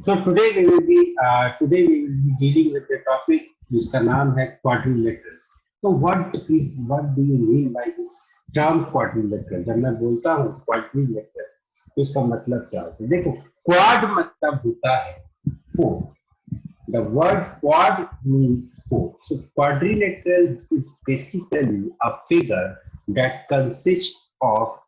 So today we will be dealing with a topic जिसका नाम है quadrilaterals. So what do you mean by this term quadrilateral? जब मैं बोलता हूँ quadrilateral तो इसका मतलब क्या होता है? देखो, quad मतलब होता है four. The word quad means four. So quadrilateral is basically a figure that consists of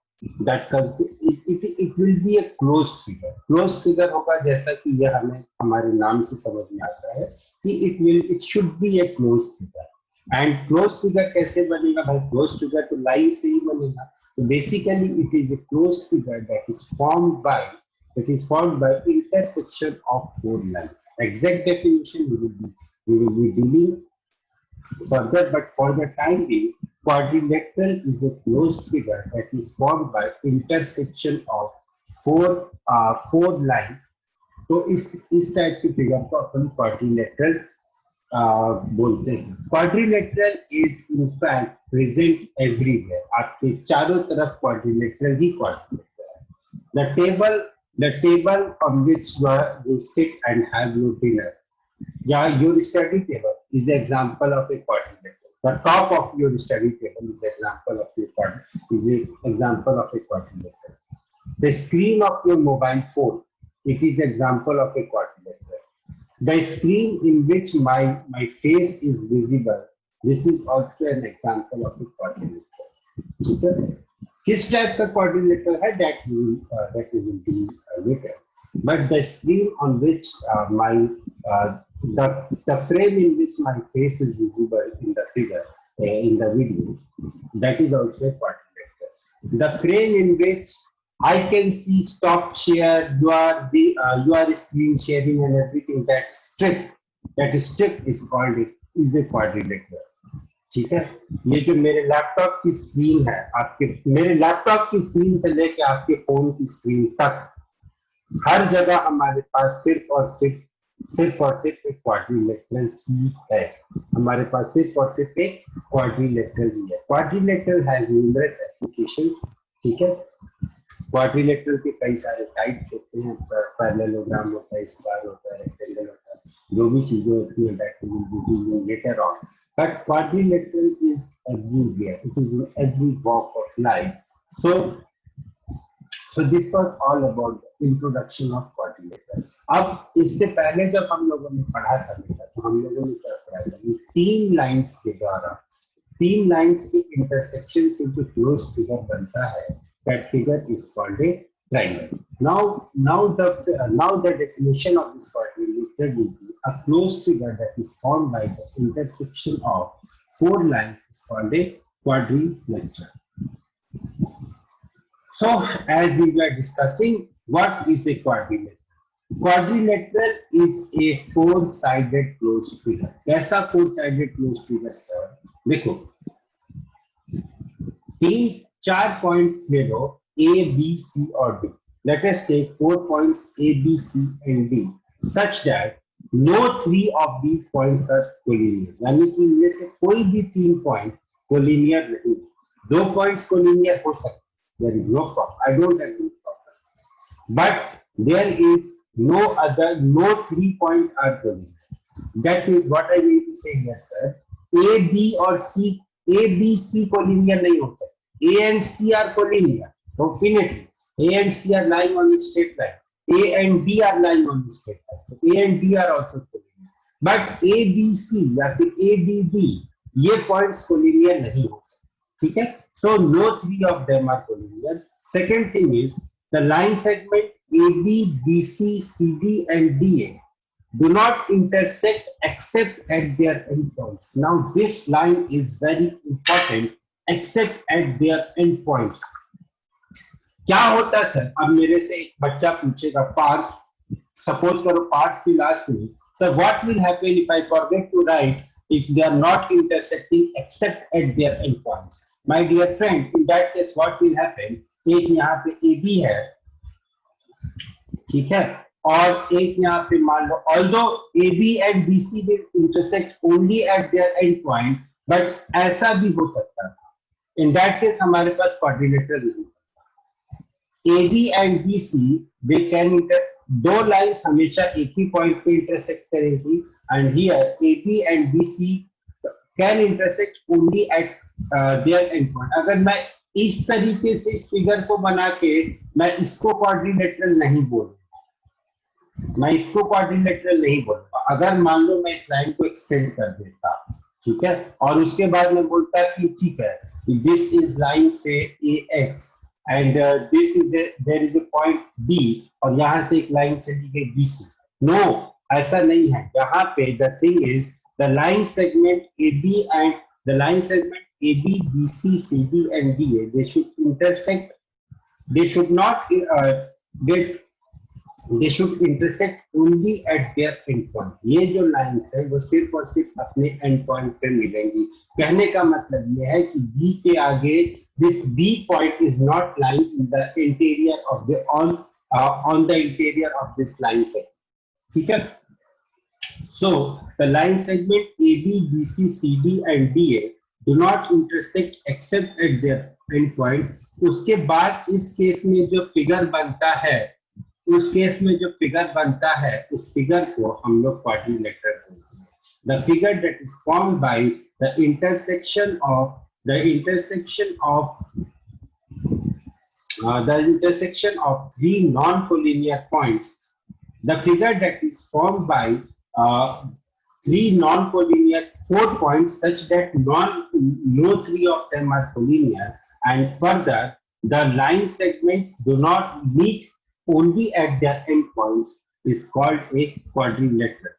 it will be a closed figure. Closed figure होगा जैसा कि यह हमें हमारे नाम से समझ में आता है कि it should be a closed figure. And closed figure कैसे बनेगा भाई? Closed figure तो लाइन से ही बनेगा. So basically it is a closed figure that is formed by intersection of four lines. Exact definition we will be dealing further, but for the time being, quadrilateral is a closed figure that is formed by intersection of four lines. तो इस type की figure को अपन quadrilateral बोलते हैं. Quadrilateral is in fact present everywhere. आपके चारों तरफ quadrilateral ही quadrilateral है. The table on which you sit and have your dinner, your study table is an example of a quadrilateral. The top of your study table is an example of a quadrilateral. The screen of your mobile phone, it is example of a quadrilateral. The screen in which my face is visible, this is also an example of a quadrilateral. ठीक है? किस type का quadrilateral है that we will do later. But the screen on which the frame in which my face is visible in the figure in the video, that is also a quadrilateral. The frame in which I can see stop share, your screen sharing and everything, that strip is called is a quadrilateral. ठीक है? ये जो मेरे laptop की screen है, मेरे laptop की screen से लेके आपके फोन की स्क्रीन तक हर जगह हमारे पास सिर्फ और सिर्फ एक क्वाड्रिलेटरल ही है. हमारे पास सिर्फ और सिर्फ एक क्वाड्रिलेटरल ही है. Quadrilateral has numerous applications. ठीक है? क्वाड्रिलेटरल के कई सारे टाइप्स होते हैं. पैरेललोग्राम होता है, स्क्वायर होता है, रेक्टेंगल होता है, जो भी चीजें होती हैं that we will be doing later on. But quadrilateral is everywhere. It is in every walk of life. So this was all about the introduction of quadrilateral. अब इससे पहले जब हम लोगों ने पढ़ा था बेटा, तो हम लोगों ने क्या पढ़ा था? तीन लाइंस के इंटरसेक्शन से जो क्लोज्ड फिगर बनता है, that figure is called a triangle. Now the definition of this quadrilateral will be a closed figure that is formed by the intersection of four lines is called a quadrilateral. So as we were discussing, what is a quadrilateral? Quadrilateral is a four-sided closed figure. कैसा four-sided closed figure sir? देखो, चार points ले लो, A, B, C और D. Let us take 4 points A, B, C and D such that no three of these points are collinear. यानी कि इनमें से कोई भी तीन पॉइंट कोलिनियर नहीं. दो पॉइंट्स कोलिनियर हो सकते. There is no problem. I don't have any problem. But there is no 3 points are collinear. That is what I mean to say here, sir. A, B और C, A, B, C collinear नहीं हो सकते. A and C are collinear. Definitely. A and C are lying on the straight line. A and B are lying on the straight line. So A and B are also collinear. But A, B, C या फिर A, B, D ये points collinear नहीं हो सकते. ठीक है? So no three of them are collinear. Second thing is the line segment AB, BC, CD and DA do not intersect except at their endpoints. Now this line is very important. Except at their endpoints. क्या होता है sir? अब मेरे से एक बच्चा पूछेगा पार्स, सपोज करो पार्स की लास्ट में, sir what will happen if I forget to write if they are not intersecting except at their end points? My dear friend, in that case what will happen, एक यहाँ पे ए बी है, ठीक है, और एक यहाँ पे मान लो although A B and B C will intersect only at their end point, but ऐसा भी हो सकता है. In that case, हमारे पास quadrilateral नहीं. AB and BC they can दो लाइंस हमेशा एक ही पॉइंट पे इंटरसेक्ट करेंगी and here AB and BC can intersect only at their end point. अगर मैं इस तरीके से इस फिगर को बना के मैं इसको क्वाड्रिलेटरल नहीं बोलूंगा, अगर मान लो मैं इस लाइन को एक्सटेंड कर देता, ठीक है, और उसके बाद मैं बोलता कि ठीक है दिस इज लाइन से AX and this is there is a point B और यहां से एक लाइन चली गई BC। नो, ऐसा नहीं है। यहाँ पे the thing is the line segment AB and the line segment AB, BC, CD and DA, they should intersect, they should not they should intersect only at their end point। ये जो lines है वो सिर्फ और सिर्फ अपने and point पे मिलेंगी। कहने का मतलब ये है कि B के आगे this B point is not lying in the interior of the on the interior of this line segment, ठीक है। So the line segment AB, BC, CD and DA do not intersect except at their end point। उसके बाद इस case में जो figure बनता है, उस फिगर को हम लोग क्वाड्रिलेटरल बोलते हैं। The figure that is formed by the intersection of three non-collinear points, the figure that is formed by three non-collinear 4 points such that no three of them are collinear, and further the line segments do not meet only at their end points is called a quadrilateral।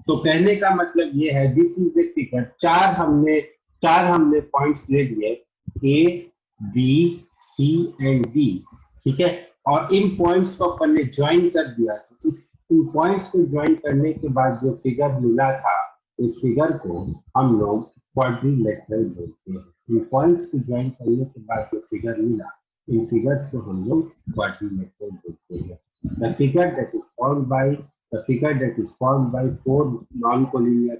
तो कहने का मतलब ये है this is the figure, चार हमने points ले लिए A, B, C and D, ठीक है, और इन पॉइंट्स को अपन ने ज्वाइन कर दिया। इन पॉइंट्स को ज्वाइन करने के बाद जो फिगर मिला था, इस फिगर को हम लोग क्वाड्रिलेटरल बोलते हैं। इन पॉइंट्स को ज्वाइन करने के बाद जो फिगर मिला, इन फिगर्स को हम लोग क्वाड्रिलेटरल बोलते हैं। The figure that is formed by four non-collinear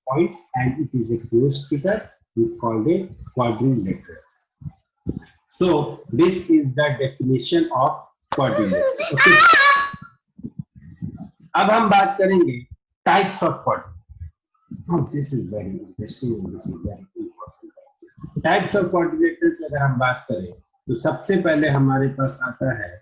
points, and it is a closed figure, is called a quadrilateral। So this is the definition of quadrilateral। Okay. अब हम बात करेंगे types of quadrilateral। This is very interesting and this is very important। Types of quadrilateral की अगर हम बात करें तो सबसे पहले हमारे पास आता है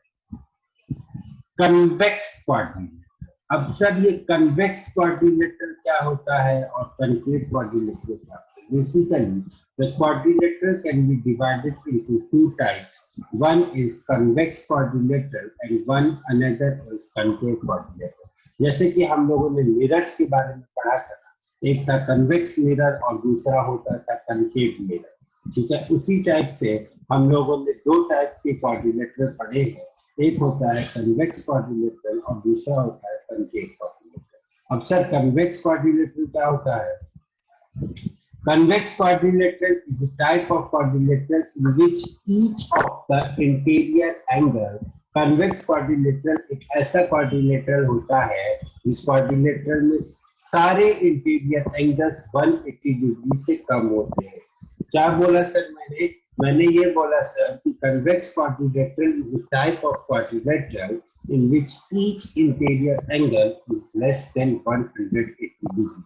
कन्वेक्स क्वाड्रिलेटरल। अब सर ये कन्वेक्स क्वाड्रिलेटरल क्या होता है और कनकेव क्वाड्रिलेटरल क्या होता है? Basically the quadrilateral can be divided into two types. One is convex quadrilateral and one another is concave quadrilateral. जैसे कि हम लोगों ने मिरर्स के बारे में पढ़ा था, एक था कन्वेक्स मिरर और दूसरा होता था कनकेव मिरर, ठीक है। उसी टाइप से हम लोगों ने दो टाइप के क्वाड्रिलेटरल पढ़े हैं, एक होता है कन्वेक्स क्वाड्रिलेटरल और दूसरा होता है कनकेव क्वाड्रिलेटरल। अब सर कन्वेक्स क्वाड्रिलेटरल क्या होता है? Convex quadrilateral is a type of quadrilateral in which each of the interior angle, convex quadrilateral एक ऐसा quadrilateral होता है जिस quadrilateral में सारे इंटीरियर एंगल्स 180 डिग्री से कम होते हैं। क्या बोला सर मैंने ये बोला सर कि convex quadrilateral is a type of quadrilateral in which each interior angle is less than 180 degree।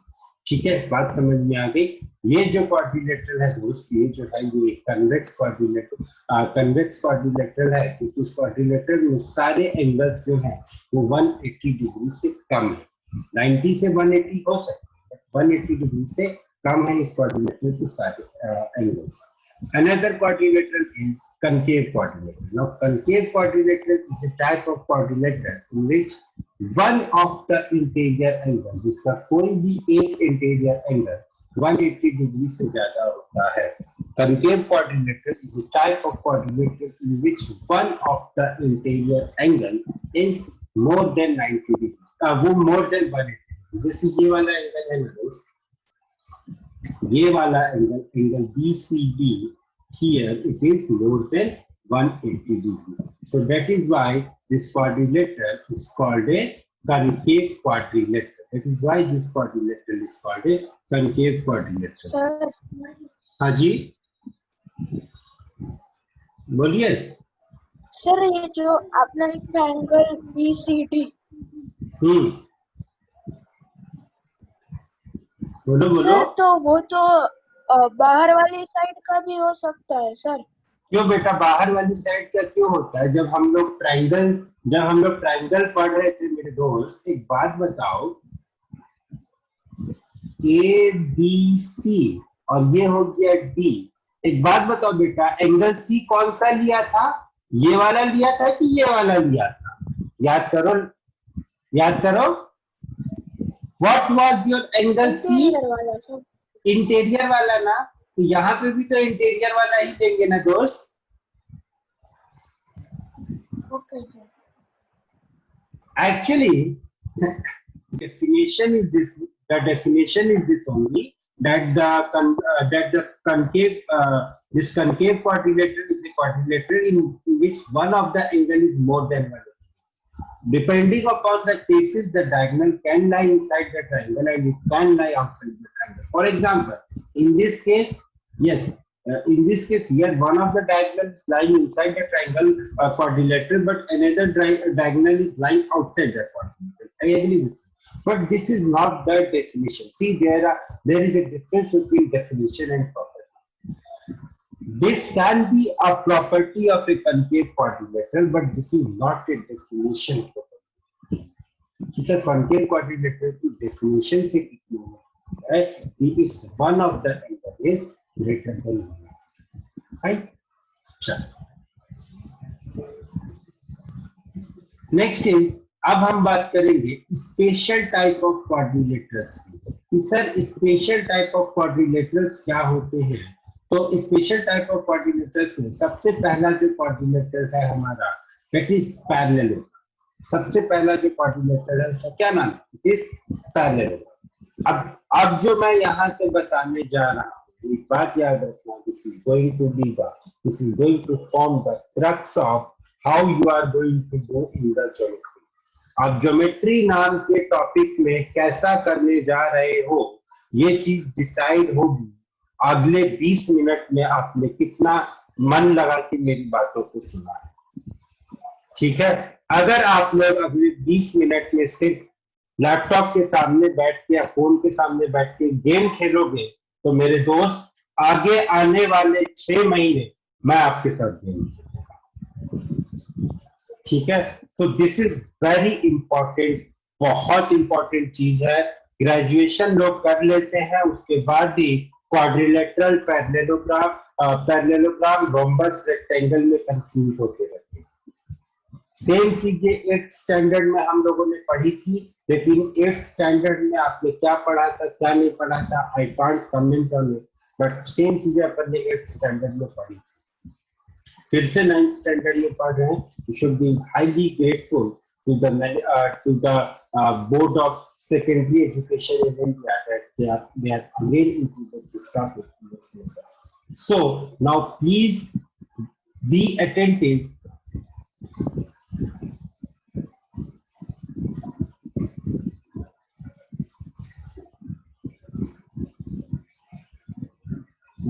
ठीक है, बात समझ में आ गई। ये जो क्वाड्रिलेटरल है दोस्त, ये जो है ये कन्वेक्स क्वाड्रिलेटरल है, क्योंकि उस क्वाड्रिलेटरल में सारे एंगल्स जो है वो 180 डिग्री से कम है। 90 से 180 हो सकता है, 180 डिग्री से कम है इस क्वाड्रिलेटरल के सारे angles. Another quadrilateral is concave quadrilateral। Now, concave quadrilateral is a type of quadrilateral in which one of the interior angle, जिसका कोई भी एक interior angle 180 डिग्री से ज्यादा होता है। Concave quadrilateral is a type of quadrilateral in which one of the interior angle is more than 90 degree, वो more than 180। जैसे ये वाला एंगल है ना, ये वाला angle BCD, here it is more than 180 degree, so that is why this quadrilateral is called a concave quadrilateral। That is why this quadrilateral is called a concave quadrilateral। Sir, हाँ जी बोलिए sir ये जो अपना triangle BCD, हम्म, बोलो बोलो। Sir तो वो तो बाहर वाली साइड का भी हो सकता है सर। क्यों बेटा, बाहर वाली साइड का क्यों होता है? जब हम लोग ट्राइंगल पढ़ रहे थे मेरे दोस्त, एक बात बताओ, ए बी सी और ये हो गया डी। एक बात बताओ बेटा, एंगल सी कौन सा लिया था? ये वाला लिया था कि ये वाला लिया था? याद करो, याद करो। What was your angle C? Interior वाला सर। इंटीरियर वाला ना, तो यहाँ पे भी तो इंटीरियर वाला ही लेंगे ना दोस्त। Okay sir. Actually, definition is this. The definition is this only, that the concave this concave quadrilateral is a quadrilateral in which one of the angle is more than one. Depending upon the cases, the diagonal can lie inside the triangle and it can lie outside the triangle. For example, in this case, yes, in this case here, one of the diagonals is lying inside the triangle quadrilateral, but another diagonal is lying outside the quadrilateral. I agree with you. But this is not the definition. See, there is a difference between definition and property. This can be a property of a concave quadrilateral, but this is not a definition property. The concave quadrilateral की definition से कितनी है? It's one of the angle is greater than one. Right? Next is, अब हम बात करेंगे special type of quadrilaterals की। Sir special type of quadrilaterals क्या होते हैं? तो स्पेशल टाइप ऑफ क्वाड्रिलेटरल्स में सबसे पहला जो क्वाड्रिलेटरल है हमारा, दैट इज पैरेललोग्राम। सबसे पहला जो क्वाड्रिलेटरल है उसका क्या नाम है? It is parallelogram. अब जो मैं यहाँ से बताने जा रहा हूँ, एक बात याद रखना, this is going to form the crux of how you are going to go in the geometry. आप ज्योमेट्री नाम के टॉपिक में कैसा करने जा रहे हो, ये चीज डिसाइड होगी अगले 20 मिनट में आपने कितना मन लगा के मेरी बातों को सुना है। ठीक है, अगर आप लोग अगले 20 मिनट में सिर्फ लैपटॉप के सामने बैठ के या फोन के सामने बैठ के गेम खेलोगे, तो मेरे दोस्त आगे आने वाले 6 महीने मैं आपके साथ गेम खेलूंगा। ठीक है, so this is very important, बहुत इंपॉर्टेंट चीज है। ग्रेजुएशन लोग कर लेते हैं, उसके बाद ही क्वाड्रिलेटरल, पैरेललोग्राम, रोम्बस, रेक्टेंगल में कंफ्यूज होते रहते हैं। सेम चीजें 8th स्टैंडर्ड में हम लोगों ने पढ़ी थी, लेकिन 8th स्टैंडर्ड में आपने क्या पढ़ा था क्या नहीं पढ़ा था, I can't comment on it, but same चीजें अपन ने 8th स्टैंडर्ड में पढ़ी थी। फिर से 9th स्टैंडर्ड में पढ़ रहे हैं। You should be highly grateful to the board of secondary education in India that they are again included this topic in the syllabus. So now please be attentive.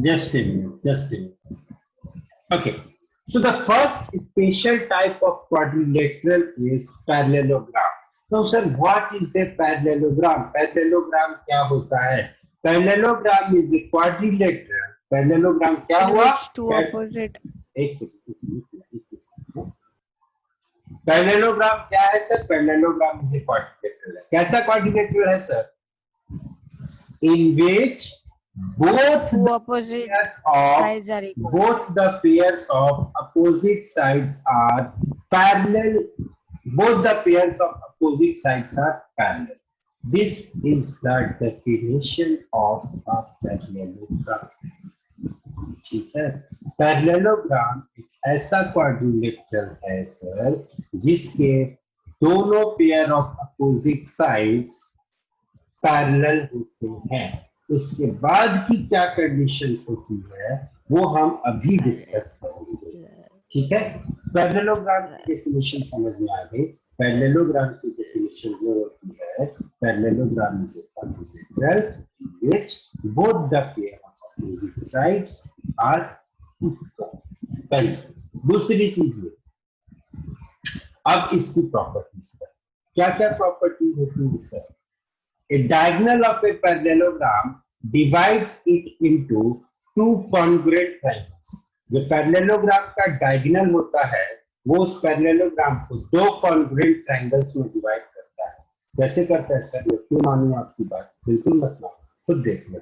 Just a minute. Okay. So the first special type of quadrilateral is parallelogram. So sir, what is a parallelogram? Parallelogram क्या होता है? Parallelogram is a quadrilateral. Parallelogram क्या हुआ? Two opposite. एक second. Parallelogram क्या है sir? Parallelogram is a quadrilateral है। कैसा quadrilateral है sir? In which both Two the opposite pairs sides are equal. both the pairs of opposite sides are parallel. Both the pairs of opposite sides are parallel. This is the definition of a parallelogram. ठीक है, parallelogram एक ऐसा quadrilateral है sir जिसके दोनों pair of opposite sides parallel होते हैं। उसके बाद की क्या कंडीशंस होती है वो हम अभी डिस्कस करेंगे। ठीक है, पैरेललोग्राम की डेफिनेशन समझ में आ गई। पैरेललोग्राम की डेफिनेशन वो होती है, parallelogram is a quadrilateral which both the pair of opposite sides are equal. पहली। दूसरी चीज, अब इसकी प्रॉपर्टीज पर क्या क्या प्रॉपर्टीज होती है sir? A diagonal of a parallelogram divides it into two congruent triangles. जो पैरेललोग्राम का डायगोनल होता है वो उस पैरेललोग्राम को दो कॉन्ग्रुएंट ट्रायंगल्स में डिवाइड करता है। कैसे करता है सर? मैं क्यों मानूं आपकी बात? बिल्कुल मत मानो, खुद देख लो।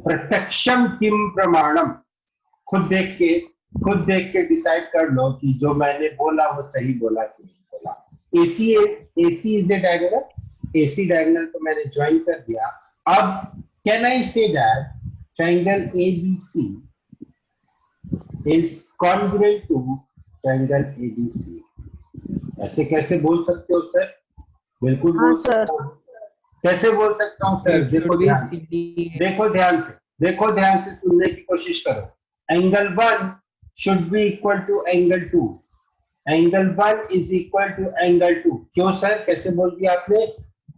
प्रत्यक्षम किम प्रमाणम, खुद देख के डिसाइड कर लो कि जो मैंने बोला वो सही बोला कि नहीं बोला। AC is a diagonal, AC diagonal को मैंने ज्वाइन कर दिया। अब can I say that triangle ABC is congruent to triangle ABC? ऐसे कैसे बोल सकते हो सर? बिल्कुल बोल सकता हूं। कैसे बोल सकता हूं सर? देखो ध्यान से सुनने की कोशिश करो। Angle 1 should be equal to angle 2, angle 1 is equal to angle 2। क्यों सर? कैसे बोल दिया आपने?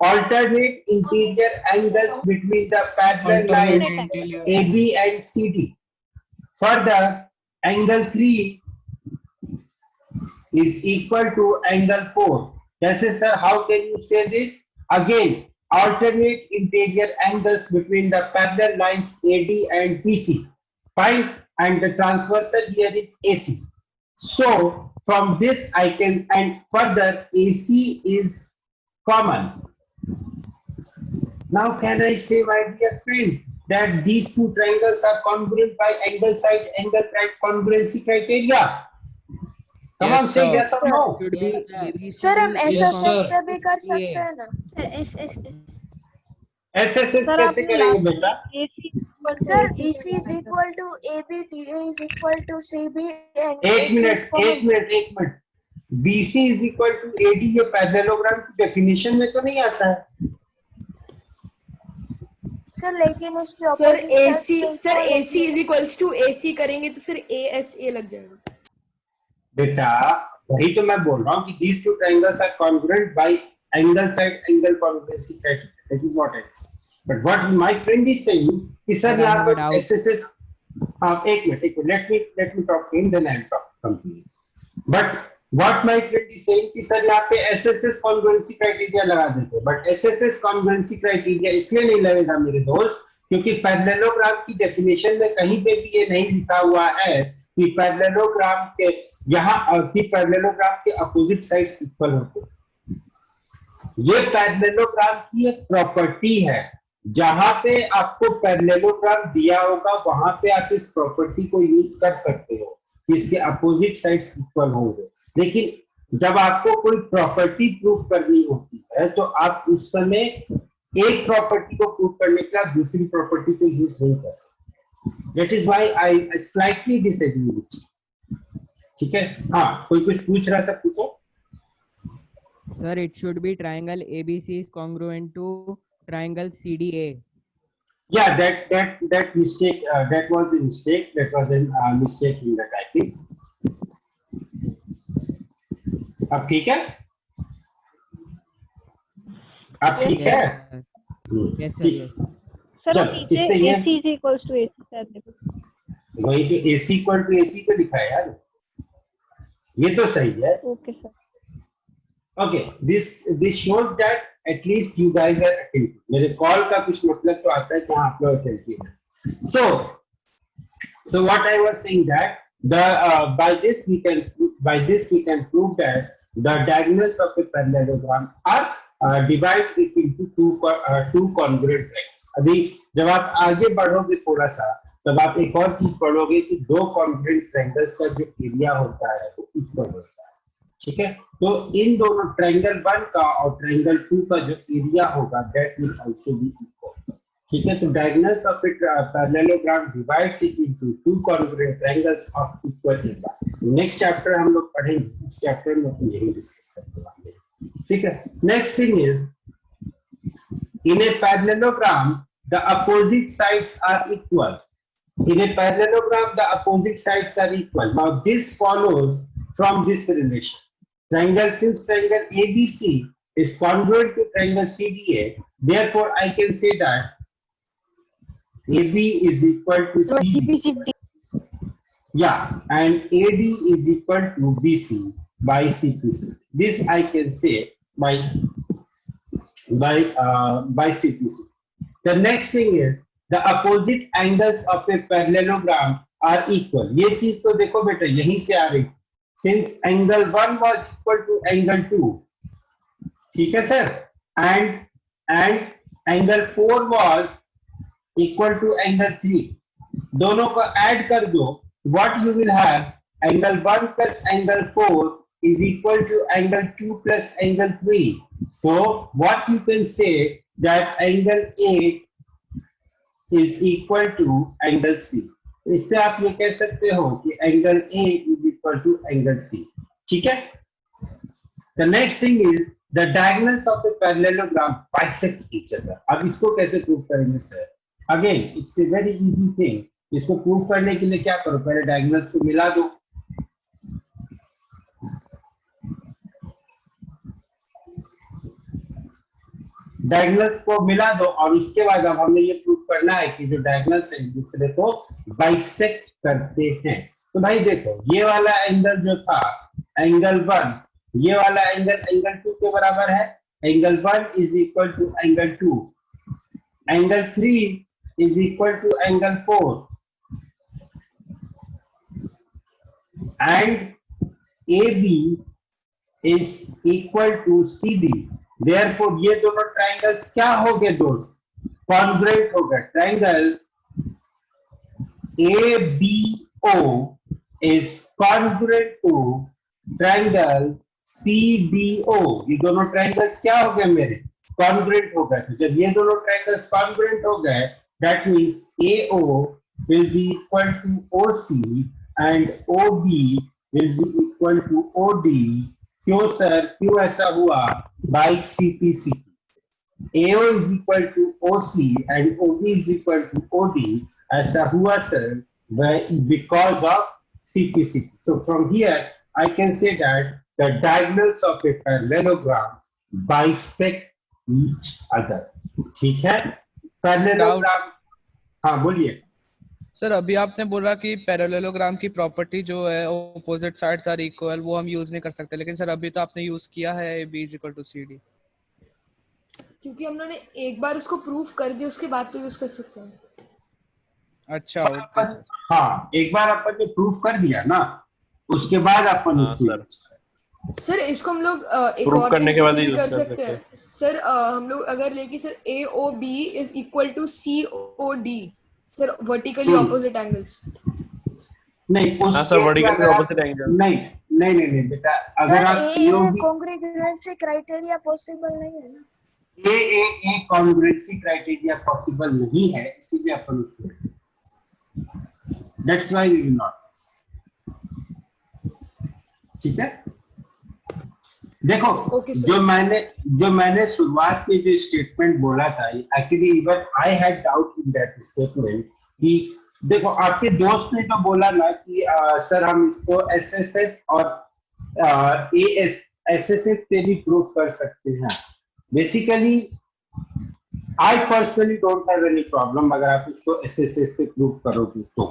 Alternate interior angles between the parallel lines AB and CD. Further, angle 3 is equal to angle 4. Yes, sir. How can you say this? Again, alternate interior angles between the parallel lines AD and BC. Fine. And the transversal here is AC. So, from this I can, and further AC is common. Now can I say, my dear friend, that these two triangles are congruent by angle side angle congruency criteria? Come on, say yes or no. Sir हम SSS से भी कर सकते हैं ना? SSS कैसे करेंगे बेटा? Sir DC is equal to AB, DA is equal to CB and एक minute BC is equal to AD ये पैरेललोग्राम की डेफिनेशन में तो नहीं आता है सर, लेकिन उसके sir AC is equals to AC करेंगे तो सर ASA लग जाएगा बेटा। वही तो मैं बोल रहा हूँ कि these two triangles are congruent by angle side angle congruency criteria. That is what I say. But what my friend is saying कि सर यहाँ पर SSS, एक minute let me talk to him, then I'll talk completely. But what my friend is saying कि sir यहाँ पे SSS congruency criteria लगा देते हैं, but SSS congruency criteria इसलिए नहीं लगेगा मेरे दोस्त क्योंकि पैरेललोग्राम की डेफिनेशन में कहीं पे भी ये नहीं लिखा हुआ है कि पैरेललोग्राम के यहाँ कि पैरेललोग्राम के अपोजिट साइड्स इक्वल होते हैं। ये पैरेललोग्राम की एक प्रॉपर्टी है, जहां पे आपको पैरेललोग्राम दिया होगा वहां पे आप इस प्रॉपर्टी को यूज कर सकते हो, इसके अपोजिट साइड्स इक्वल होंगे। लेकिन जब आपको कोई प्रॉपर्टी प्रूफ करनी होती है तो आप उस समय एक प्रॉपर्टी को प्रूफ करने के लिए दूसरी प्रॉपर्टी को यूज नहीं कर सकते। That is why I slightly disagree with you. ठीक है? हाँ, कोई कुछ पूछ रहा था, पूछो। Sir, it should be triangle ABC is congruent to triangle CDA. Yeah, that mistake, that was a mistake. That was a mistake in the typing. अब ठीक है? अब ठीक है? सर नीचे AC is equals to AC कर दे। वही तो AC equal to AC तो लिखा है यार, ये तो सही है। Okay sir. Okay, this shows that at least you guys are attentive. मेरे कॉल का कुछ मतलब तो आता है कि हाँ आप लोग attentive हैं। So what I was saying that the by this we can prove that the diagonals of a parallelogram are divided it into two congruent triangles. अभी जब आप आगे बढ़ोगे थोड़ा सा तब आप एक और चीज पढ़ोगे कि दो कॉन्ग्रुएंट ट्रायंगल्स का जो एरिया होता है वो इक्वल होता है। ठीक है? तो इन दोनों ट्रायंगल 1 का और ट्रायंगल 2 का जो एरिया होगा that will also be equal. ठीक है? तो diagonals of it parallelogram divides it into two congruent triangles of equal area. Next chapter हम लोग पढ़ेंगे, इस चैप्टर में हम यही डिस्कस करने वाले हैं। ठीक है? Next thing is in a parallelogram the opposite sides are equal. In a parallelogram the opposite sides are equal. Now this follows from this relation. Since triangle ABC is congruent to triangle CDA, therefore I can say that AB is equal to CD. Yeah, and AD is equal to BC. by CPC. This I can say by CPC. The next thing is the opposite angles of a parallelogram are equal. ये चीज तो देखो बेटा यहीं से आ रही थी. Since angle 1 was equal to angle 2, ठीक है sir, and angle 4 was equal to angle 3. दोनों को ऐड कर दो. What you will have, angle 1 plus angle 4 is equal to angle 2 plus angle 3. So what you can say that angle A is equal to angle C. इससे आप ये कह सकते हो कि angle A is equal to angle C. ठीक है? The next thing is the diagonals of a parallelogram bisect each other. अब इसको कैसे प्रूव करेंगे sir? Again, it's a very easy thing. इसको प्रूव करने के लिए क्या करो, पहले डायगोनल्स को मिला दो. डायगोनल्स को मिला दो और उसके बाद अब हमें ये प्रूव करना है कि जो डायगोनल्स एक दूसरे को बाइसेक्ट करते हैं. तो भाई देखो ये वाला एंगल जो था एंगल 1, ये वाला एंगल 2 के बराबर है. Angle 1 is equal to angle 2. Angle 3 is equal to angle 4. and AB is equal to CB. Therefore ये दोनों ट्राइंगल्स क्या हो गए दोस्त? कॉन्ग्रुएंट हो गए. Triangle ABO is congruent to triangle CBO. ये दोनों ट्राइंगल्स क्या हो गए मेरे? कॉन्ग्रुएंट हो गए. तो जब ये दोनों ट्राइंगल्स कॉन्ग्रुएंट हो गए, that means AO will be equal to OC and OB will be equal to OD. क्यों सर? क्यों ऐसा हुआ? By CPC. AO is equal to OC and OB is equal to OD. ऐसा हुआ sir because of CPC. So from here I can say that the diagonals of a parallelogram bisect each other. ठीक है? Parallelogram. हाँ बोलिए sir. अभी आपने बोला कि पैरेललोग्राम की प्रॉपर्टी जो है ऑपोजिट साइड्स आर इक्वल, वो हम यूज नहीं कर सकते, लेकिन सर अभी तो आपने यूज किया है AB is equal to CD. क्योंकि हम लोगों ने एक बार उसको प्रूफ कर दिया, उसके बाद तो यूज कर सकते हैं. अच्छा ओके सर. हाँ, एक बार अपन ने प्रूफ कर दिया ना, उसके बाद अपन सर इसको हम लोग एक प्रूफ और करने के बाद ही तरीके से भी use कर कर सकते सकते हैं सर. हम लोग अगर लेके sir AOB is equal to COD sir, vertically opposite angles. नहीं उस हाँ सर, वर्टिकली ऑपोजिट एंगल. नहीं बेटा, अगर आप AOB कॉन्ग्रुएंसी क्राइटेरिया पॉसिबल नहीं है ना. A कॉन्ग्रुएंसी क्राइटेरिया पॉसिबल नहीं है, इसीलिए अपन उसको that's why we will not. ठीक है? देखो Okay, sir. जो मैंने शुरुआत में जो स्टेटमेंट बोला था, actually even I had doubt in that statement कि देखो आपके दोस्त ने जो बोला ना कि सर हम इसको SSS और SSS पे भी प्रूव कर सकते हैं. Basically I personally don't have any problem अगर आप इसको SSS से प्रूव करोगे तो.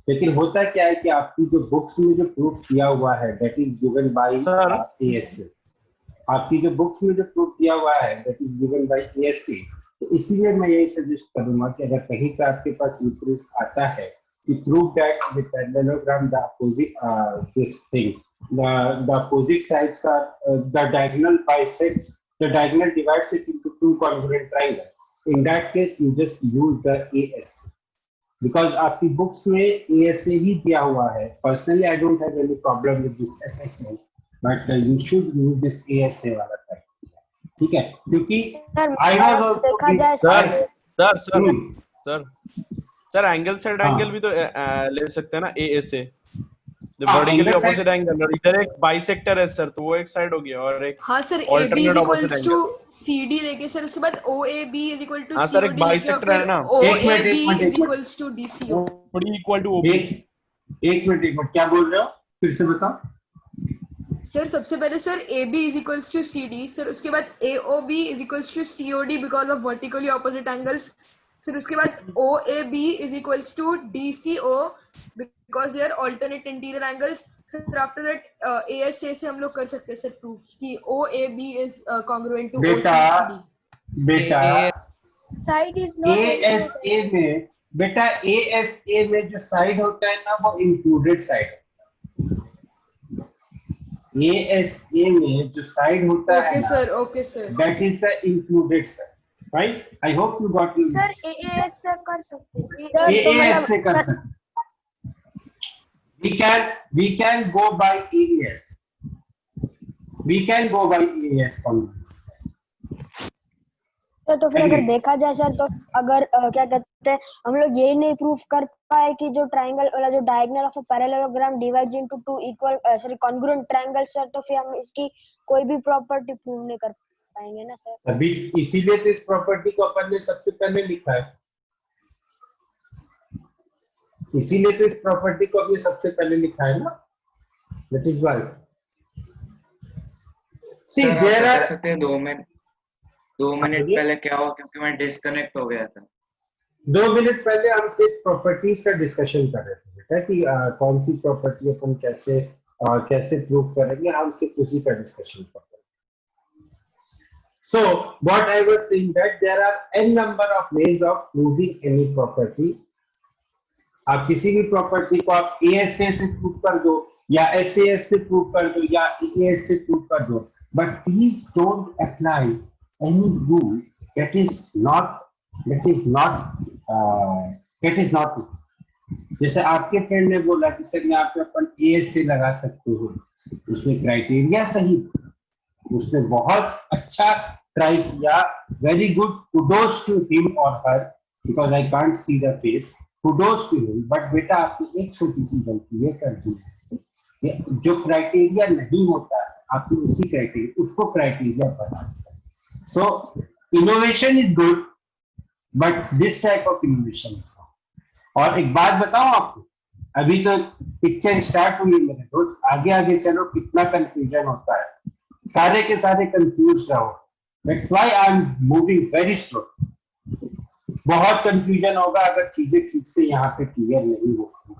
लेकिन होता क्या है कि आपकी जो बुक्स में जो प्रूफ किया हुआ है that is given by ASA. आपकी जो बुक्स में जो प्रूफ किया हुआ है that is given by ASA. तो इसीलिए मैं यही सजेस्ट करूंगा कि अगर कहीं पे आपके पास ये प्रूफ आता है कि prove that the parallelogram the opposite this thing the opposite sides are the diagonal bisects, the diagonal divides it into two congruent triangles. In that case you just use the ASA because आपकी books में ASA ही दिया हुआ है. Personally I don't have any problem with this SSS, but you should use this ASA वाला type. ठीक है? क्योंकि I was also देखा जाए सर एंगल साइड एंगल भी तो ले सकते हैं ना ASA. The हाँ, vertically angle opposite angle, और इधर एक बाइसेक्टर है सर, तो वो एक साइड हो गया और एक हाँ sir, AB alternate is opposite equals to angles. CD लेके सर उसके बाद OAB is equal to हाँ सर, एक COD लेके bisector और है ना? फिर एक मिनट, OAB is एक minute. equals to DCO. OD equal to OB. एक मिनट क्या बोल रहे हो? फिर से बताओ. सर सबसे पहले sir AB is equals to CD, sir उसके बाद AOB is equals to COD because of vertically opposite angles. Sir उसके बाद OAB is equals to DCO because they are alternate interior angles. Sir after that ASA से हम लोग कर सकते हैं सर प्रूफ कि OAB इज कॉन्ग्रुएंट टू बेटा OCD। बेटा Side is not ASA में बेटा ASA में जो साइड होता है ना वो इंक्लूडेड साइड। ASA में जो साइड होता है ना okay sir that is the included side, right? I hope you got it. Sir AAS से कर सकते हैं। AAS से कर सकते हैं। We can go by AAS. We can go by AAS convenience. तो फिर अगर देखा जाए सर तो अगर क्या कहते हैं हम लोग यही नहीं प्रूफ कर पाए कि जो ट्रायंगल वाला जो diagonal of a parallelogram divides into two equal sorry congruent triangle sir, तो फिर हम इसकी कोई भी प्रॉपर्टी प्रूव नहीं कर पाएंगे ना सर। अभी इसीलिए तो इस प्रॉपर्टी को अपन ने सबसे पहले लिखा है। इसीलिए तो इस प्रॉपर्टी को अभी सबसे पहले लिखा है ना। That is why. See, there are सकते हैं 2 मिनट पहले क्या हुआ, क्योंकि मैं डिस्कनेक्ट हो गया था। 2 मिनट पहले हम सिर्फ प्रॉपर्टीज का डिस्कशन कर रहे थे बेटा कि कौन सी प्रॉपर्टी अपन कैसे प्रूव करेंगे, हम सिर्फ उसी का डिस्कशन कर रहे थे। So what I was saying that there are n number of ways of proving any property. आप किसी भी प्रॉपर्टी को आप ASA से प्रूव कर दो या SAS से प्रूव कर दो या EAS से प्रूव कर दो, but please don't apply any rule that is not जैसे आपके फ्रेंड ने बोला कि सर यहाँ पे अपन AS से लगा सकते हो, उसने क्राइटेरिया सही, उसने बहुत अच्छा ट्राई किया, very good, kudos to him और her, because I can't see the face, kudos to him. But बेटा आपने एक छोटी सी गलती ये कर दी, जो क्राइटेरिया नहीं होता है आपने उसी क्राइटेरिया उसको क्राइटेरिया बना दिया। So innovation is good but this type of innovation is not. और एक बात बताऊं आपको, अभी तो पिक्चर स्टार्ट हुई है मेरे दोस्त, आगे आगे चलो कितना कंफ्यूजन होता है, सारे के सारे कंफ्यूज रहो। That's why I am moving very slow. बहुत कंफ्यूजन होगा अगर चीजें ठीक से यहाँ पे क्लियर नहीं होगी,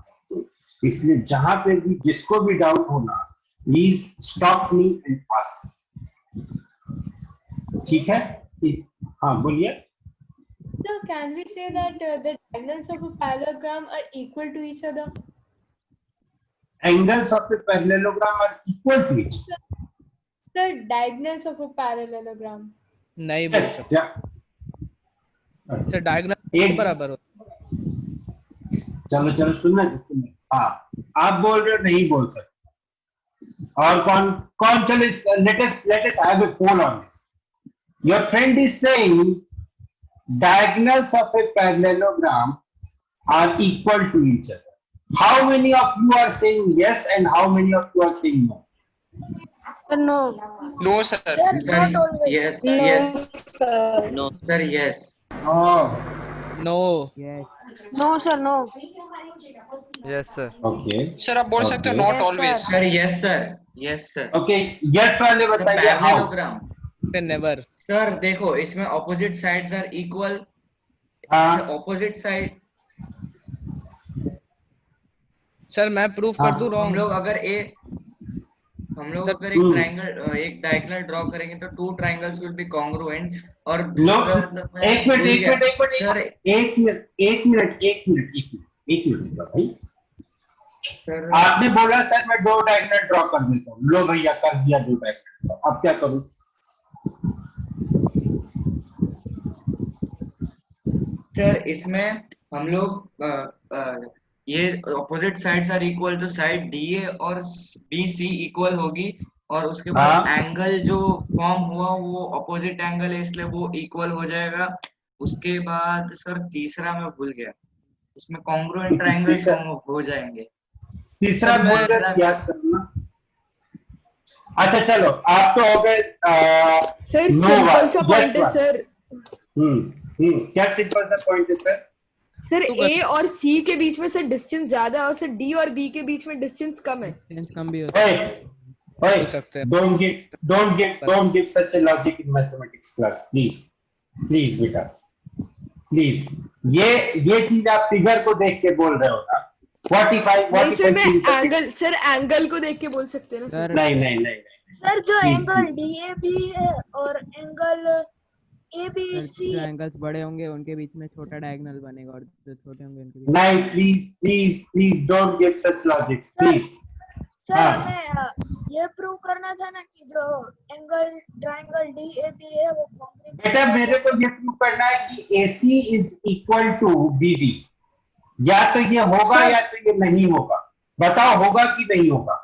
इसलिए जहां पे भी जिसको भी डाउट होना please stop me and ask. ठीक है, हाँ बोलिए। So can we say that the diagonals of a parallelogram are equal to each other? Angles of a parallelogram are equal to each other. The diagonals of a parallelogram. नहीं बोल सकते sir, diagonal एक बराबर हो। चलो सुनना, हाँ आप बोल रहे हो नहीं बोल सकते, और कौन चलो let us have a poll on this. Your friend is saying diagonals of a parallelogram are equal to each other. How many of you are saying yes and how many of you are saying no? No. No sir. Not always. Yes. No, Yes. sir. No sir. Yes. No Yes. No sir, no. Yes sir. Okay. Sir आप बोल सकते हो not always. Sir yes sir. Yes sir. Okay, yes वाले बताइए how. Parallelogram. Never. Sir देखो इसमें opposite sides are equal. Opposite side sir मैं proof कर दूं हम रॉन्ग। लोग अगर एक ट्रायंगल एक डायगोनल ड्रॉ करेंगे तो 2 ट्रायंगल्स विल बी कॉन्ग्रुएंट। और No, एक मिनट भाई, सर आपने बोला सर मैं 2 डायगोनल ड्रॉ कर देता हूँ, लो भैया कर दिया 2 डायगोनल, अब क्या करूं? सर इसमें हम लोग ये ऑपोजिट साइड्स आर इक्वल, तो साइड DA और BC इक्वल होगी, और उसके बाद एंगल जो फॉर्म हुआ वो ऑपोजिट एंगल है इसलिए वो इक्वल हो जाएगा। उसके बाद सर तीसरा मैं भूल गया, इसमें कॉन्ग्रुएंट ट्रायंगल्स हो जाएंगे। तीसरा याद करना। अच्छा चलो, आप तो हो गए सर सिंपल सा पॉइंट है सर। क्या सिंपल सा पॉइंट है सर? सर A और C के बीच में सर डिस्टेंस ज्यादा है और सर D और B के बीच में डिस्टेंस कम है। डिस्टेंस कम भी होता है। Don't give such a logic in mathematics class, please बेटा, प्लीज। ये चीज आप फिगर को देख के बोल रहे हो ना, 45 नहीं सर, मैं 45 एंगल सर एंगल को देख के बोल सकते हैं ना सर। नहीं नहीं नहीं सर जो Please, एंगल please. DAB है और एंगल ABC जो एंगल्स बड़े होंगे उनके बीच में छोटा डायगोनल बनेगा और जो छोटे होंगे उनके बीच नहीं please don't give such logics please. Sir हाँ। हमें ये प्रूव करना था ना कि जो एंगल ट्रायंगल DAB है वो कॉन्क्रीट। बेटा मेरे को ये प्रूव करना है कि AC is equal to BD। या तो ये होगा या तो ये नहीं होगा। बताओ होगा कि नहीं होगा?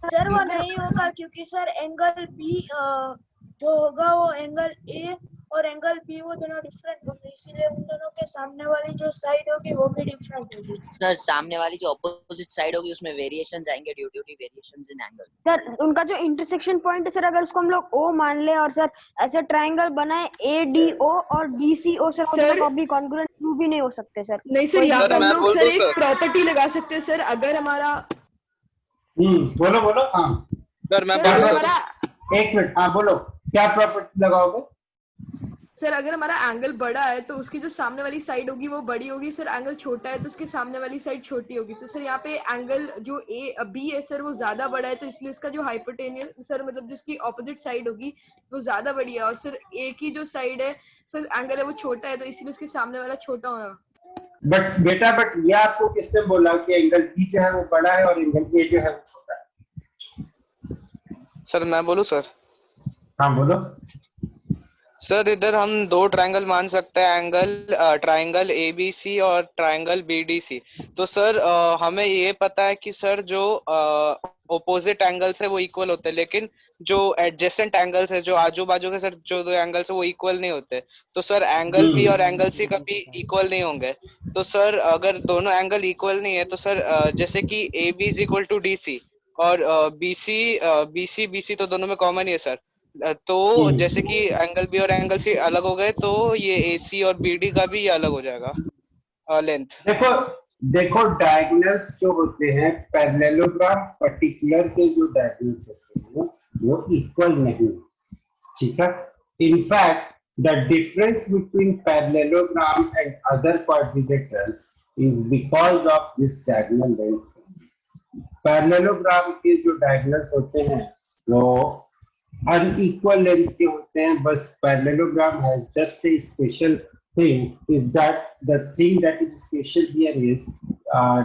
सर वो नहीं होगा क्योंकि सर एंगल B जो होगा वो एंगल A और एंगल B वो दोनों डिफरेंट होंगे, इसीलिए उन दोनों के सामने वाली जो साइड होगी वो भी डिफरेंट होगी। सर सामने वाली जो ऑपोजिट साइड होगी उसमें वेरिएशंस आएंगे due to variations in angle. Sir उनका जो इंटरसेक्शन पॉइंट है सर, अगर उसको हम लोग O मान ले और सर ऐसे ट्रायंगल बनाए ADO और BCO सर वो भी कॉन्ग्रुएंट प्रूव ही नहीं हो सकते सर। नहीं सर, यहाँ पर हम लोग सर एक प्रॉपर्टी लगा सकते हैं सर, अगर हमारा बोलो बोलो। हाँ सर मैं हमारा एक मिनट। हाँ बोलो क्या प्रॉपर्टी लगाओगे? सर अगर हमारा एंगल बड़ा है तो उसकी जो सामने वाली साइड होगी वो बड़ी होगी, सर एंगल छोटा है तो उसके सामने वाली साइड छोटी होगी। तो सर यहाँ पे एंगल जो B है सर वो ज्यादा बड़ा है, तो इसलिए इसका जो हाइपोटेनियस सर मतलब जिसकी ऑपोजिट साइड होगी वो ज्यादा बड़ी है, और सर A की जो साइड है सर एंगल है वो छोटा है, तो इसलिए उसके सामने वाला छोटा होगा। बट ये आपको किसने बोला कि एंगल B जो है वो बड़ा है और एंगल A जो है वो छोटा है? सर मैं बोलूं सर? हाँ बोलो। सर इधर हम दो ट्रायंगल मान सकते हैं, ट्रायंगल ABC और ट्रायंगल BDC। तो सर हमें ये पता है कि सर जो ओपोजिट एंगल्स है वो इक्वल होते हैं, लेकिन जो एडजेसेंट एंगल्स है जो आजू बाजू के सर जो दो एंगल्स है वो इक्वल नहीं होते। तो सर एंगल B और एंगल C कभी इक्वल नहीं होंगे। तो सर अगर दोनों एंगल इक्वल नहीं है तो सर जैसे कि AB is equal to DC और BC तो दोनों में कॉमन ही है सर। तो जैसे कि एंगल B और एंगल C अलग हो गए तो ये AC और BD का भी ये अलग हो जाएगा लेंथ। देखो डायगोनल्स जो होते हैं पैरेललोग्राम पर्टिकुलर के जो डायगोनल्स होते हैं वो इक्वल नहीं, ठीक है। In fact the difference between parallelogram and other quadrilaterals is because of this diagonal length. Parallelogram के जो डायगोनल्स होते हैं वो unequal लेंथ के होते हैं, बस parallelogram has just a special thing is that the thing that is special here is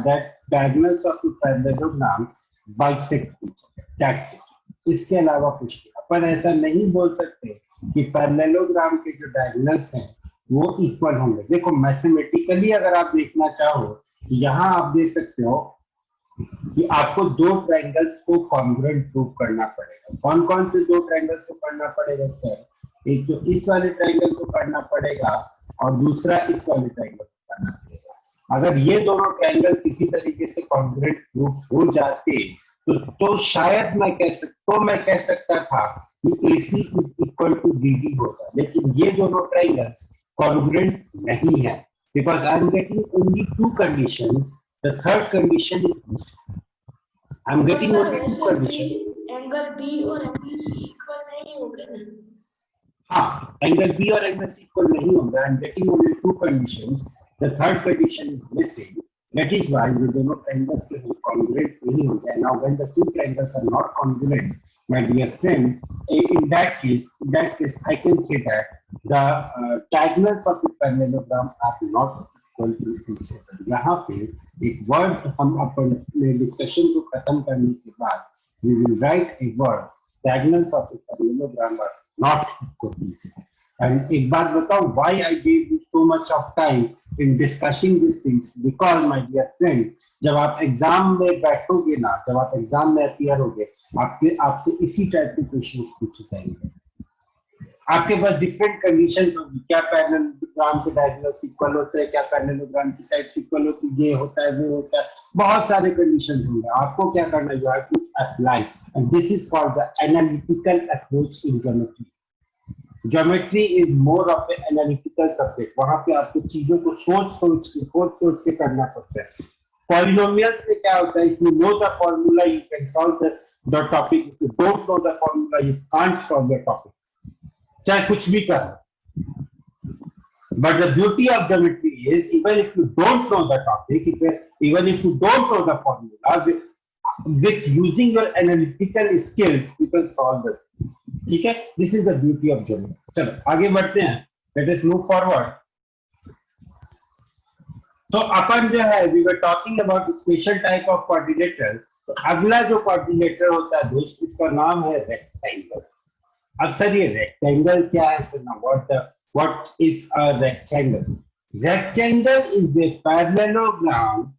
that diagonals of the parallelogram bisect each other, that's it. इसके अलावा कुछ नहीं। अपन ऐसा नहीं बोल सकते कि पैरेललोग्राम के जो डायगोनल्स हैं वो इक्वल होंगे। देखो मैथमेटिकली अगर आप देखना चाहो यहाँ आप देख सकते हो कि आपको दो ट्रायंगल्स को कॉन्ग्रुएंट प्रूव करना पड़ेगा। कौन कौन से दो ट्रायंगल्स को करना पड़ेगा सर? एक तो इस वाले ट्रायंगल को करना पड़ेगा और दूसरा इस वाले ट्रायंगल को करना पड़ेगा। अगर ये दोनों ट्रायंगल किसी तरीके से कॉन्ग्रुएंट प्रूफ हो जाते तो शायद मैं कह सकता था कि AC is equal to BD होगा, लेकिन ये दोनों ट्रायंगल्स कॉन्ग्रुएंट नहीं है because I am getting only two conditions. The third condition is missing. I'm getting only two conditions. Angle B और ABC इक्वल नहीं होंगे ना? हाँ, एंगल B और एंगल C इक्वल नहीं होंगे। I'm getting only two conditions. The third condition is missing. That is why ये दोनों triangles के congruent नहीं होंगे. Now when the two triangles are not congruent, my dear friend, in that case, I can say that the diagonals of the parallelogram are not यहाँ पे एक word हम अपने डिस्कशन को खत्म करने के बाद we will write a word diagonals of a parallelogram are not equal to each other. And एक बात बताओ why I gave you so much of time in discussing these things, because my dear friend जब आप exam में बैठोगे ना, जब आप एग्जाम में अपीयर होगे आपसे इसी टाइप के क्वेश्चंस पूछे जाएंगे। आपके पास डिफरेंट कंडीशंस होगी, क्या पैरेललोग्राम के डायगोनल्स इक्वल होते हैं, क्या पैरेललोग्राम की साइड्स इक्वल होती है, ये होता है वो होता है, बहुत सारे कंडीशंस होंगे। आपको क्या करना है, you have to apply, and this is called the analytical approach in geometry. Geometry is more of a analytical subject. वहां पे आपको चीजों को सोच के करना पड़ता है। पॉलिनोमियल्स में क्या होता है, if you know the formula you can solve the topic, if you don't know the formula you can't solve the topic, चाहे कुछ भी कर। But the beauty of geometry is, even if you don't know the topic, even if you don't know the formula, with using your analytical skills, you can solve this. ठीक है? This is the beauty of geometry. चलो आगे बढ़ते हैं. Let us move forward. तो अपन जो है, we were talking about special type of quadrilateral. तो अगला जो quadrilateral होता है दोस्त, इसका नाम है rectangle. अब सर ये rectangle क्या है सर? ना what is a rectangle? Rectangle is a parallelogram.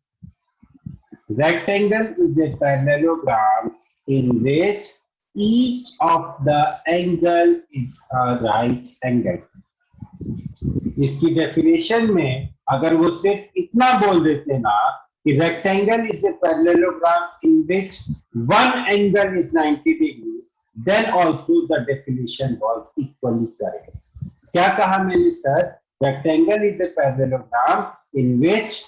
Rectangle is a parallelogram in which each of the angle is a right angle. इसकी डेफिनेशन में अगर वो सिर्फ इतना बोल देते ना कि rectangle is a parallelogram in which one angle is 90 degree, then also the definition was equally correct. क्या कहा मैंने sir? Rectangle is a parallelogram in which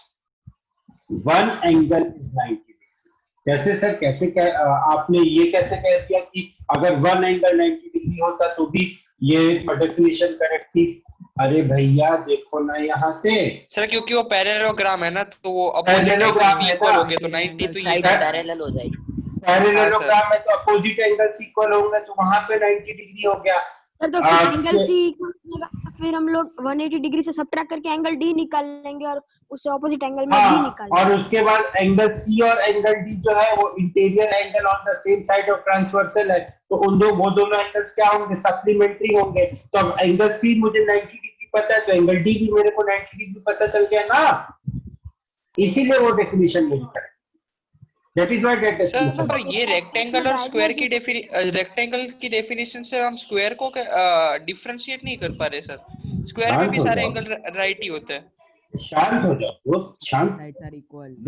one angle is 90 degree. कैसे सर? कैसे आपने ये कैसे कह दिया कि अगर वन एंगल 90 डिग्री होता तो भी ये डेफिनेशन करेक्ट थी? अरे भैया देखो ना यहाँ से सर, क्योंकि वो पैरेललोग्राम है ना, तो वो अपोजिट एंगल इक्वल हो गए तो 90 तो ये पैरेलल हो जाएगी. पैरेललोग्राम में तो अपोजिट एंगल्स इक्वल होंगे, तो वहां पे 90 डिग्री हो गया. सर तो फिर एंगल सी फिर हम लोग 180 डिग्री से सबट्रैक्ट करके एंगल डी निकाल लेंगे और उससे ऑपोजिट एंगल में डी निकाल. और उसके बाद एंगल सी और एंगल डी जो है वो interior angle on the same side of transversal है, तो वो दोनों एंगल्स क्या होंगे? सप्लीमेंट्री होंगे. तो अब एंगल सी मुझे 90 डिग्री पता है, तो एंगल डी भी मेरे को 90 डिग्री पता चल गया ना, इसीलिए वो डेफिनेशन मेरी correct. That is why that definition. Sir ये रेक्टेंगल और स्क्वायर की रेक्टेंगल की डेफिनेशन से हम स्क्वायर को डिफरेंशिएट नहीं कर पा रहे सर. स्क्वायर में भी सारे एंगल राइट ही होते हैं. शांत हो जाओ दोस्त, शांत.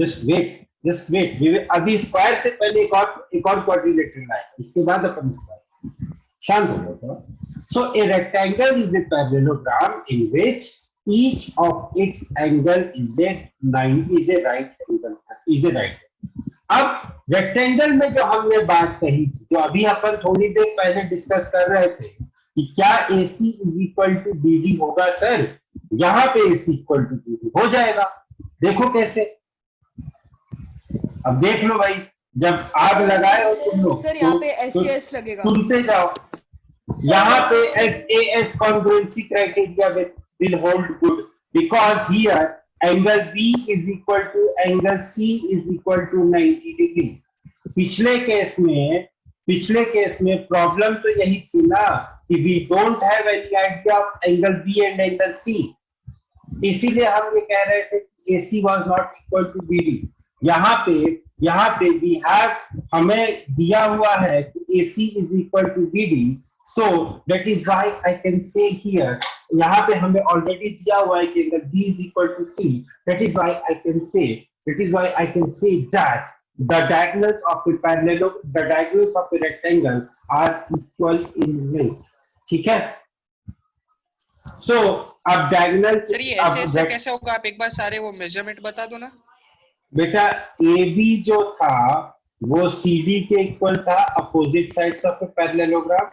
जस्ट वेट अभी स्क्वायर से पहले एक और क्वाड्रिलेटरल है, इसके बाद अपन स्क्वायर. शांत हो जाओ. So a rectangle is a parallelogram in which each of its angle is a right angle. अब रेक्टेंगल में जो हमने बात कही थी, जो अभी अपन थोड़ी देर पहले डिस्कस कर रहे थे कि क्या AC is equal to BD होगा सर? यहाँ पे AC इक्वल टू BD हो जाएगा. देखो कैसे. अब देख लो भाई, जब आग लगाए हो तुम लोग सर यहाँ पे SAS लगेगा. सुनते जाओ. यहाँ पे SAS congruency criteria will hold good because here angle B is equal to angle C is equal to 90 degree. पिछले केस में प्रॉब्लम तो यही थी ना कि we don't have any idea of angle B and angle C. इसीलिए हम ये कह रहे थे कि AC was not equal to BD. यहाँ पे we have, हमें दिया हुआ है कि AC is equal to BD. So that is why I can say here, यहाँ पे हमें ऑलरेडी दिया हुआ है कि अगर B is equal to C, that is why I can say that the diagonals of a rectangle are equal in length. ठीक है? So अब diagonal सर ये ऐसे कैसे होगा? आप एक बार सारे वो मेजरमेंट बता दो ना. बेटा AB जो था वो CD के इक्वल था, opposite sides of a parallelogram.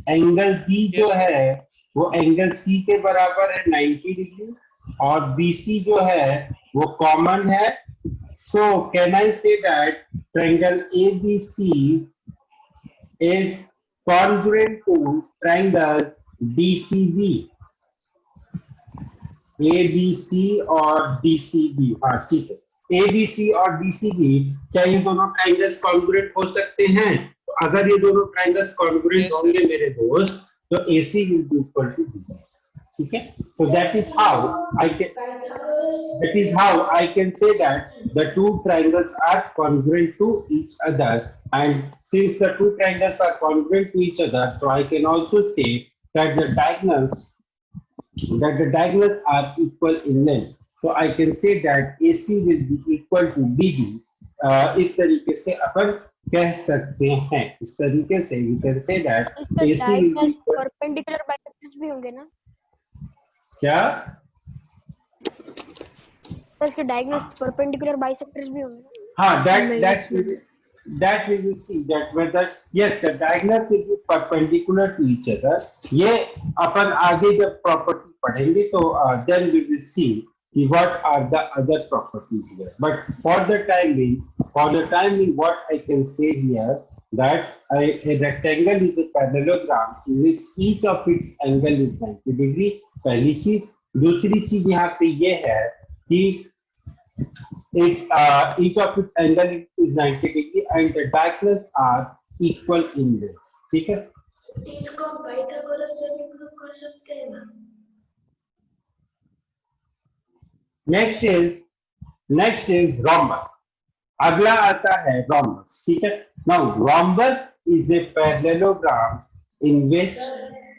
Angle B जो है वो एंगल C के बराबर है 90 डिग्री, और BC जो है वो कॉमन है. सो can I say that triangle ABC is congruent to triangle DCB. ABC और DCB, हाँ ठीक है. ABC और DCB, क्या ये दोनों ट्रायंगल्स कॉन्ग्रुएंट हो सकते हैं? अगर ये दोनों ट्रायंगल्स कॉन्ग्रुएंट होंगे मेरे दोस्त, तो AC will be equal to B. ठीक है? So that is how I can say that the two triangles are congruent to each other, and since the two triangles are congruent to each other, so I can also say that the diagonals are equal in length. So I can say that AC will be equal to BD. इस तरीके से अपन कह सकते हैं. इस तरीके से you can say that AC will be perpendicular bisectors भी होंगे ना? क्या? इसके डायगोनल्स परपेंडिकुलर बाइसेक्टर्स भी होंगे. हाँ, that we will see that whether yes the diagonals will be perpendicular to each other. ये अपन आगे जब प्रॉपर्टी पढ़ेंगे तो then we will see what are the other properties here. But for the time being, what I can say here that a rectangle is a parallelogram in which each of its angle is 90 degree. पहली चीज, दूसरी चीज यहाँ पे ये है कि each of its angle is 90 degree and the diagonals are equal in length. ठीक है? इसको पाइथागोरस से भी प्रूव कर सकते हैं ना? Next is rhombus. अगला आता है rhombus. ठीक है? Now rhombus is a parallelogram in which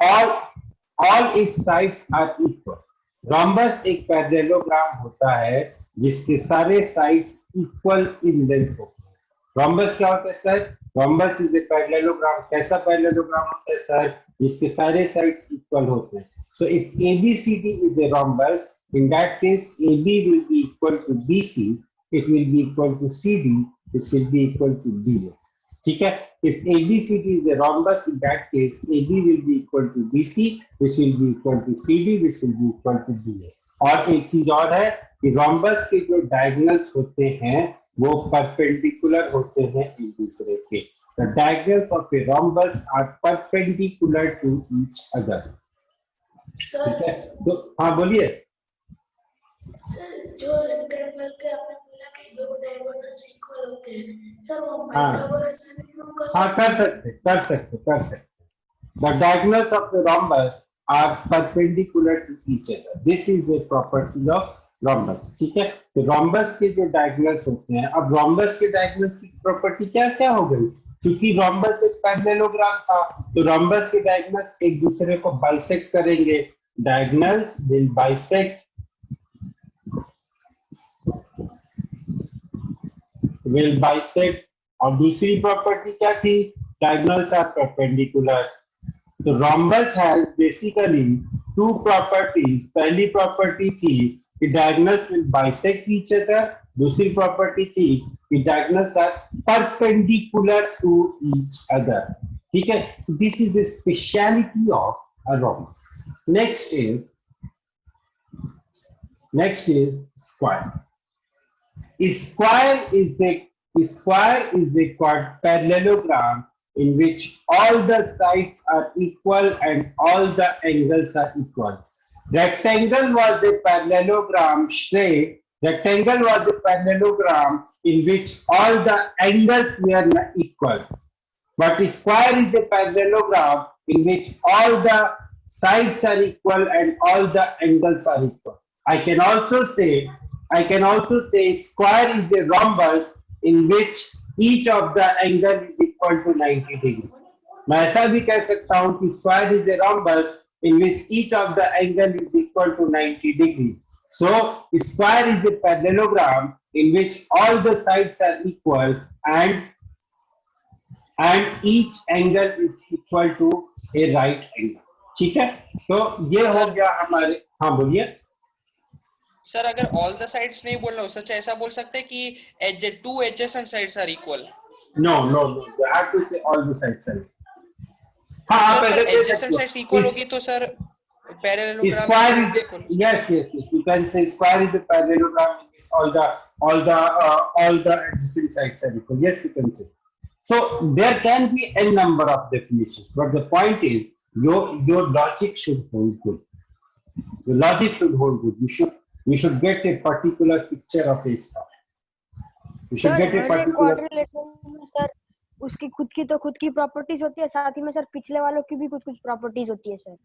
all its sides are equal. Rhombus एक parallelogram होता है जिसके सारे sides equal in length होते हैं. Rhombus क्या होता है sir? Rhombus is a parallelogram. कैसा parallelogram होता है सर? जिसके सारे sides equal होते हैं. So if ABCD is a rhombus, in that case AB will be equal to BC, it will be equal to CD, this will be equal to DA. ठीक है? If ABCD is a rhombus, in that case AB will be equal to BC, which will be equal to CD, which will be equal to DA. और एक चीज और है कि rhombus के जो diagonals होते हैं वो perpendicular होते हैं एक दूसरे के. The diagonals of a rhombus are perpendicular to each other. ठीक है? तो हाँ बोलिए. जो रेक्टेंगल के आपने बोला कि दो डायगोनल्स इक्वल होते हैं सर, वो पाइथागोरस से भी प्रूव कर सकते हैं? हाँ कर सकते. The diagonals of the rhombus are perpendicular to each other. This is a property of rhombus. ठीक है? तो rhombus के जो diagonals होते हैं, अब rhombus के diagonals की प्रॉपर्टी क्या हो गई? क्योंकि rhombus एक parallelogram था, तो rhombus के diagonals एक दूसरे को bisect करेंगे. Diagonals will bisect और दूसरी प्रॉपर्टी क्या थी? Diagonals are perpendicular. तो rhombus has basically two properties. पहली प्रॉपर्टी थी कि diagonals will bisect each other. दूसरी प्रॉपर्टी थी कि diagonals are perpendicular to each other. ठीक है? So this is the speciality of a rhombus. Next is square. Square is a parallelogram in which all the sides are equal and all the angles are equal. Rectangle was a parallelogram in which all the angles were equal. But square is a parallelogram in which all the sides are equal and all the angles are equal. I can also say square is a rhombus in which each of the angle is equal to 90 degree. मैं ऐसा भी कह सकता हूँ कि square is a rhombus in which each of the angle is equal to 90 degree. So square is a parallelogram in which all the sides are equal and each angle is equal to a right angle. ठीक है? तो ये हो गया हमारे. हाँ बोलिए sir. अगर ऑल द साइड्स नहीं बोल रहा हूँ, सच ऐसा बोल सकते हैं कि two adjacent sides are equal? No, you have to say all the sides are equal. हाँ आप ऐसे एडजेसेंट साइड्स इक्वल होगी तो sir parallelogram square is equal. Yes, you can say square is a parallelogram in which all the adjacent sides are equal. Yes, you can say. So there can be n number of definitions, but the point is your logic should hold good. Your logic should hold good. You should get a particular picture of a star. You should get a particular. Sir उसकी खुद की properties होती है, साथ ही में sir पिछले वालों की भी कुछ प्रॉपर्टीज होती है सर.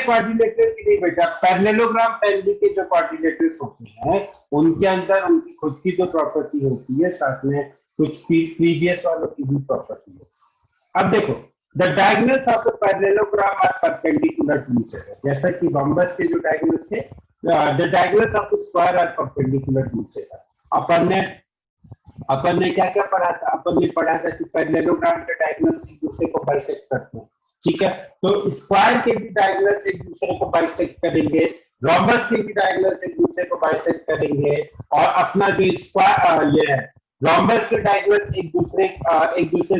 क्वाड्रिलेटरल की नहीं बेटा, पैरेललोग्राम फैमिली के जो क्वाड्रिलेटरल्स होते हैं उनके अंदर उनकी खुद की जो प्रॉपर्टी होती है, साथ में कुछ प्रीवियस वालों की भी प्रॉपर्टी होती है. अब देखो, the diagonals of the parallelogram are perpendicular to each other. जैसा कि रॉम्बस के जो डायगोनल्स थे, the diagonals of the square are perpendicular to each other. अपन ने क्या पढ़ा था? अपन ने पढ़ा था कि पैरेललोग्राम के डायगोनल्स एक दूसरे को बाइसेक्ट करते हैं. ठीक है? तो स्क्वायर के भी डायगोनल्स एक दूसरे को बाइसेक्ट करेंगे, रॉम्बस के भी डायगोनल्स एक दूसरे को बाइसेक्ट करेंगे, और अपना जो स्क्वायर ये है रॉम्बस के डायगोनल्स एक दूसरे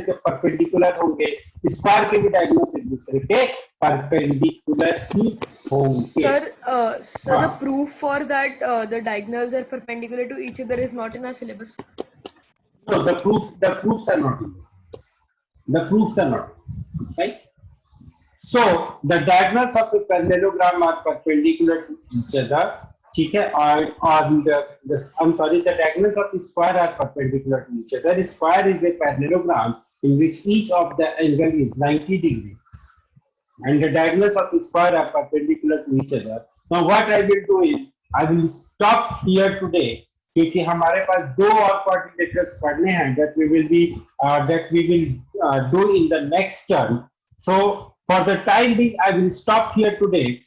के परपेंडिकुलर होंगे, स्क्वायर के भी डायगोनल्स एक दूसरे के परपेंडिकुलर ही होंगे. Sir, the proof for that the diagonals are perpendicular to each other is not in our syllabus. No, the proofs are not in this. The proofs are not in this, right? So the diagonals of a parallelogram are perpendicular to each other. ठीक है, and I'm sorry, the diagonals of a square are perpendicular to each other. A square is a parallelogram in which each of the angle is 90 degrees, and the diagonals of a square are perpendicular to each other. Now what I will do is I will stop here today, क्योंकि हमारे पास दो और quadrilaterals पढ़ने हैं that we will do in the next term. So for the time being, I will stop here today.